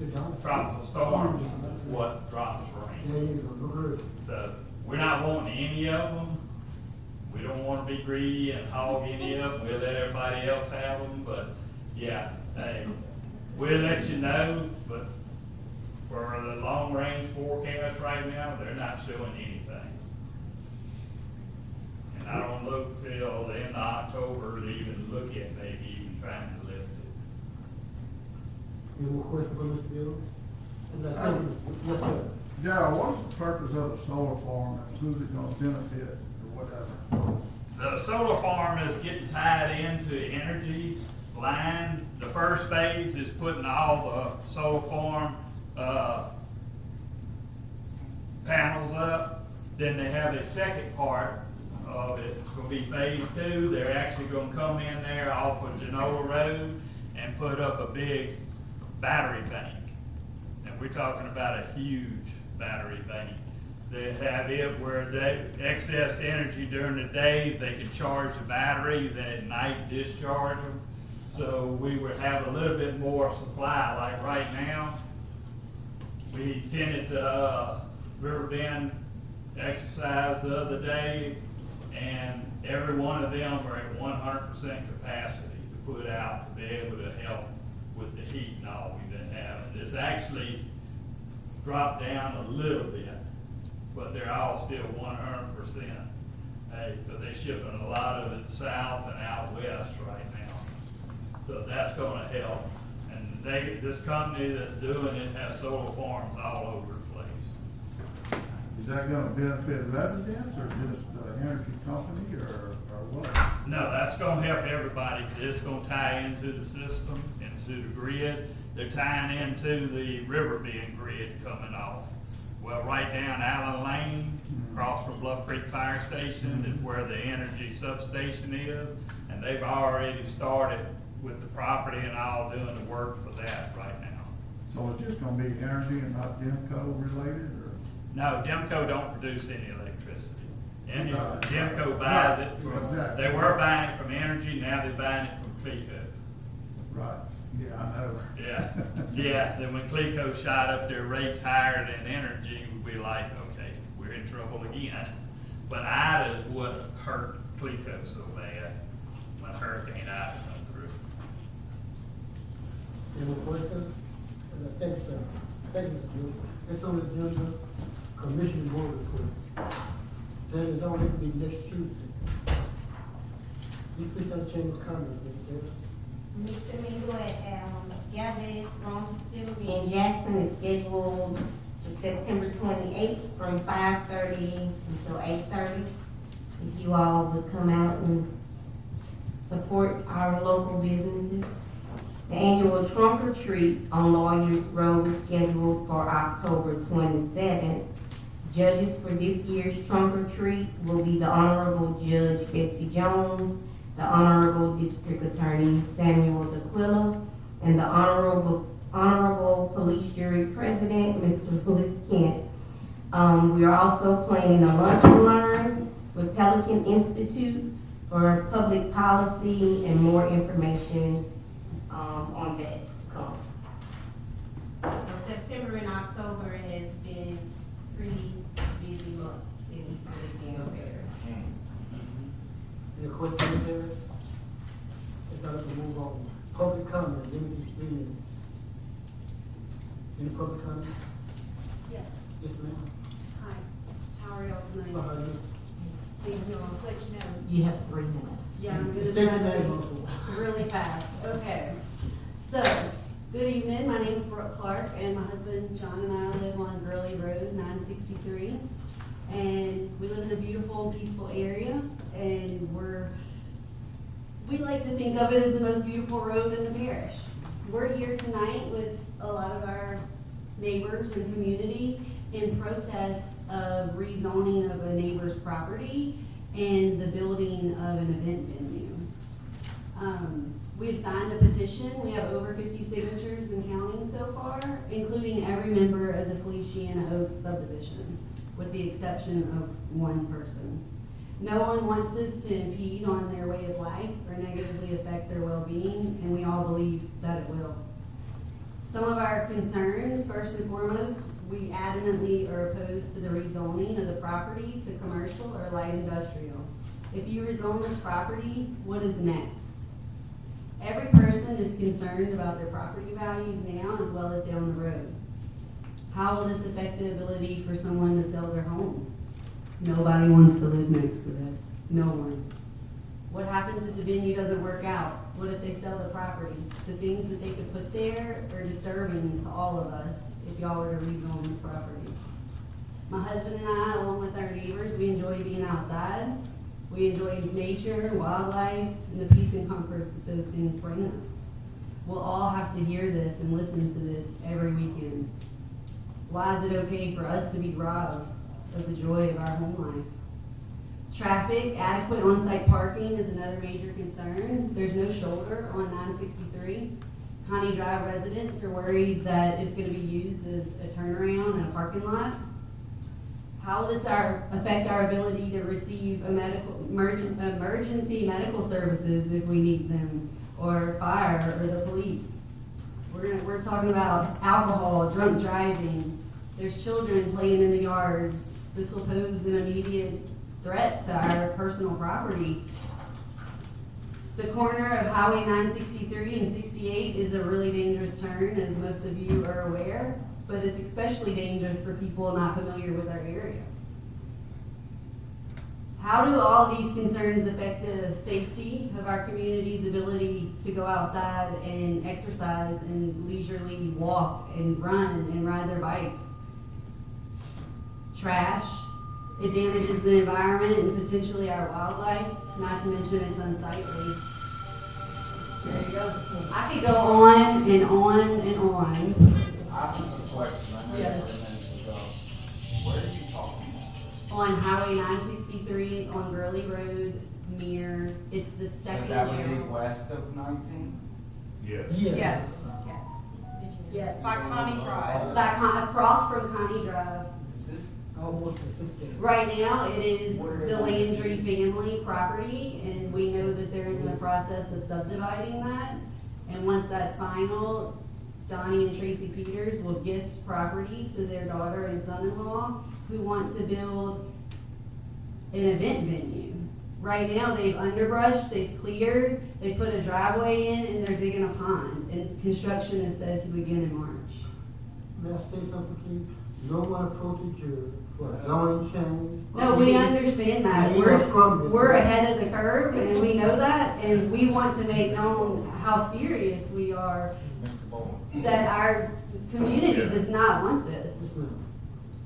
It don't. Tropical storms, what drops rain. Yeah, you know, no hurricane. So, we're not wanting any of them. We don't want to be greedy and hog any of them. We'll let everybody else have them, but yeah, hey, we'll let you know, but for the long range forecast right now, they're not showing anything. And I don't look till the end of October to even look at maybe even trying to lift it. Any more questions for Mr. Bill? Yes, sir. Darryl, what's the purpose of the solar farm and who's it gonna benefit or whatever? The solar farm is getting tied into Energy's line. The first phase is putting all the solar farm panels up. Then they have a second part of it. It's going to be phase 2. They're actually going to come in there off of Genoa Road and put up a big battery bank. And we're talking about a huge battery bank. They have it where they excess energy during the day, they can charge the batteries, and at night discharge them. So we would have a little bit more supply. Like right now, we tended to River Bend exercise the other day, and every one of them are at 100% capacity to put out to be able to help with the heat and all we've been having. It's actually dropped down a little bit, but they're all still 100%. Hey, because they're shipping a lot of it south and out west right now. So that's going to help. And this company that's doing it has solar farms all over the place. Is that gonna benefit residents or just the energy company or what? No, that's going to help everybody. It's going to tie into the system, into the grid. They're tying into the River Bend grid coming off. Well, right down Allen Lane, across from Bluff Creek Fire Station is where the energy substation is. And they've already started with the property and all doing the work for that right now. So it's just gonna be energy and not DEMCO related or? No, DEMCO don't produce any electricity. DEMCO buys it from, Exactly. they were buying it from Energy, now they're buying it from FECO. Right, yeah, I know. Yeah, yeah, then when Clico shot up their rates higher than energy, we like, okay, we're in trouble again. But Ida's what hurt Clico so bad, when Hurricane Ida come through. Any more questions? Thank you, sir. Thank you, Mr. Junior. It's on the agenda, commission board report. Then it's only to be next Tuesday. You please have chamber comments, Mr. Chair. Mr. Mingo at Galvez Strong Distillery in Jackson is scheduled for September 28th from 5:30 until 8:30. If you all would come out and support our local businesses. The annual trunk or treat on Lawyers Road is scheduled for October 27th. Judges for this year's trunk or treat will be the Honorable Judge Betsy Jones, the Honorable District Attorney Samuel DeQuilla, and the Honorable Police Jury President, Mr. Lewis Kent. We are also planning a lunch and learn with Pelican Institute for public policy and more information on that to come. So September and October has been pretty busy months in East Louisiana area. Any questions, Terry? If not, we'll move on. Public comment, limited speaking. Any public comment? Yes. Yes, ma'am. Hi, how are y'all tonight? How are you? Thank you. I'll let you know. You have 3 minutes. Yeah, I'm gonna Just take try your name to also. be really fast. Okay. So, good evening. My name is Brooke Clark, and my husband John and I live on Gurley Road, 963. And we live in a beautiful and peaceful area, and we like to think of it as the most beautiful road in the parish. We're here tonight with a lot of our neighbors and community in protest of rezoning of a neighbor's property and the building of an event venue. We've signed a petition. We have over 50 signatures and counting so far, including every member of the Feliciana Oaks subdivision, with the exception of one person. No one wants this to impede on their way of life or negatively affect their well-being, and we all believe that it will. Some of our concerns, first and foremost, we adamantly are opposed to the rezoning of the property to commercial or light industrial. If you rezone this property, what is next? Every person is concerned about their property values now as well as down the road. How will this affect the ability for someone to sell their home? Nobody wants to live next to this. No one. What happens if the venue doesn't work out? What if they sell the property? The things that they could put there are disturbing to all of us if y'all were to rezone this property. My husband and I, along with our neighbors, we enjoy being outside. We enjoy nature, wildlife, and the peace and comfort that those things bring us. We'll all have to hear this and listen to this every weekend. Why is it okay for us to be robbed of the joy of our home life? Traffic, adequate on-site parking is another major concern. There's no shoulder on 963. Connie Drive residents are worried that it's going to be used as a turnaround and a parking lot. How will this affect our ability to receive emergency medical services if we need them, or fire, or the police? We're talking about alcohol, drunk driving. There's children playing in the yards. This will pose an immediate threat to our personal property. The corner of Highway 963 and 68 is a really dangerous turn, as most of you are aware, but it's especially dangerous for people not familiar with our area. How do all these concerns affect the safety of our community's ability to go outside and exercise and leisurely walk and run and ride their bikes? Trash. It damages the environment and potentially our wildlife, not to mention it's unsightly. There you go. I could go on and on and on. I have a question. I know Yes. you're minutes ago. Where are you talking about? On Highway 963 on Gurley Road near, it's the second So that would be arrow. west of 19? Yes. Yes. Yes. By Connie Drive. Across from Connie Drive. Is this Almost consistent. Right now, it is the Landry family property, and we know that they're in the process of subdividing that. And once that's final, Donnie and Tracy Peters will gift property to their daughter and son-in-law who want to build an event venue. Right now, they've underbrushed, they've cleared, they put a driveway in, and they're digging a pond. And construction is said to begin in March. May I say something, please? No one approached you for a zoning change. No, we understand that. We're ahead of the curve, and we know that, and we want to make known how serious we are that our community does not want this.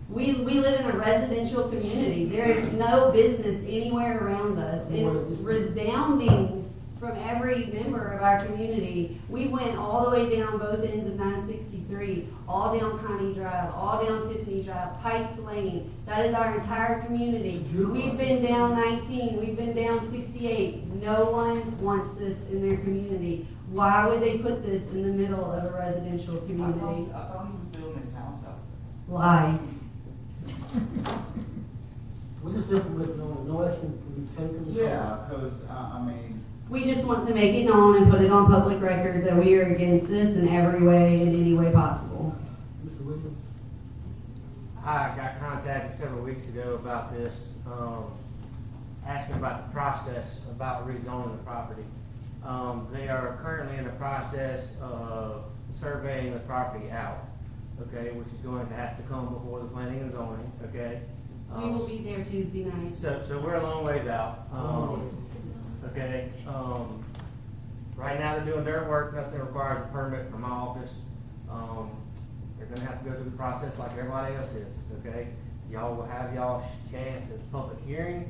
We live in a residential community. There is no business anywhere around us. And resounding from every member of our community, we went all the way down both ends of 963, all down Connie Drive, all down Tiffany Drive, Pikes Lane. That is our entire community. We've been down 19, we've been down 68. No one wants this in their community. Why would they put this in the middle of a residential community? I thought he was building his house out. Lies. We just implement no action can be taken. Yeah, because, I mean, We just want to make it known and put it on public record that we are against this in every way, in any way possible. Mr. Williams? I got contacted several weeks ago about this, asking about the process about rezoning the property. They are currently in the process of surveying the property out, okay, which is going to have to come before the planning and zoning, okay? We will be there Tuesday night. So we're a long ways out. Okay, right now they're doing dirt work, nothing requires a permit from my office. They're gonna have to go through the process like everybody else is, okay? Y'all will have y'all's chance at public hearing.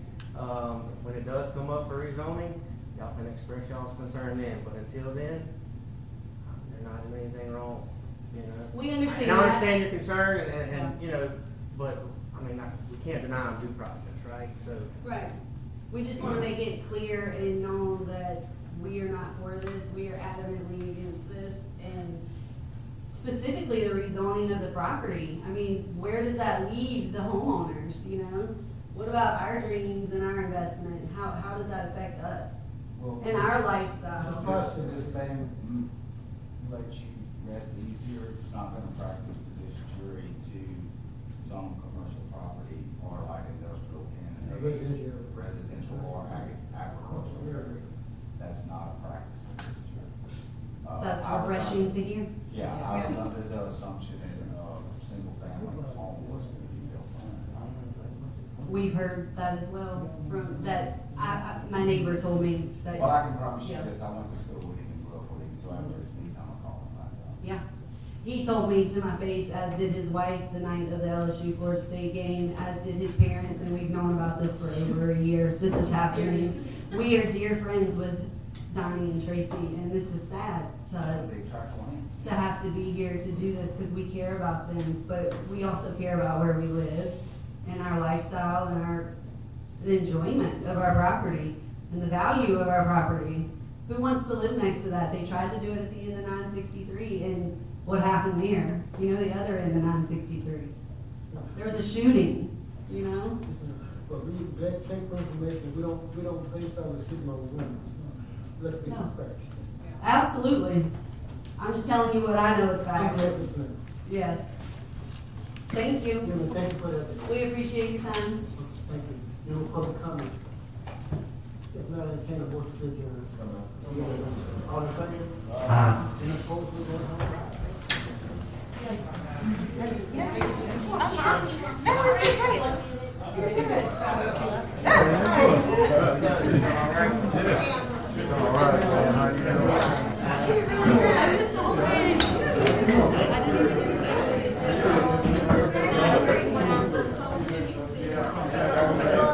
When it does come up for rezoning, y'all can express y'all's concern then, but until then, they're not doing anything wrong, you know? We understand And I that. understand your concern and you know, but, I mean, we can't deny them due process, right? So. Right. We just want to make it clear and known that we are not for this. We are adamantly against this, and specifically the rezoning of the property. I mean, where does that leave the homeowners, you know? What about our dreams and our investment? How does that affect us and our lifestyle? This thing let you rest easier. It's not gonna practice this jury to zone commercial property or like industrial candidate, residential or agricultural. That's not a practice of this jury. That's refreshing to hear. Yeah, I was under the assumption that single family home was going to be built on. We've heard that as well from that. My neighbor told me that. Well, I can promise you Yeah. this, I went to school with him and grew up with him, so after this meeting, I'm gonna call him back up. Yeah. He told me to my face, as did his wife the night of the LSU Florida State game, as did his parents, and we've known about this for over a year. This is happening. We are dear friends with Donnie and Tracy, and this is sad to us to have to be here to do this because we care about them, but we also care about where we live and our lifestyle and our enjoyment of our property and the value of our property. Who wants to live next to that? They tried to do it at the end of 963, and what happened there? You know, the other end of 963. There was a shooting, you know? But we, thank for information, we don't base our decision on rumors. Let's be No. facts. Absolutely. I'm just telling you what I know is fact. Thank you. Yes. Thank you. Yeah, thank you for that. We appreciate your time. Thank you. No public comment. If not, I entertain a motion to adjourn. All in favor? Any opposed? We vote All right.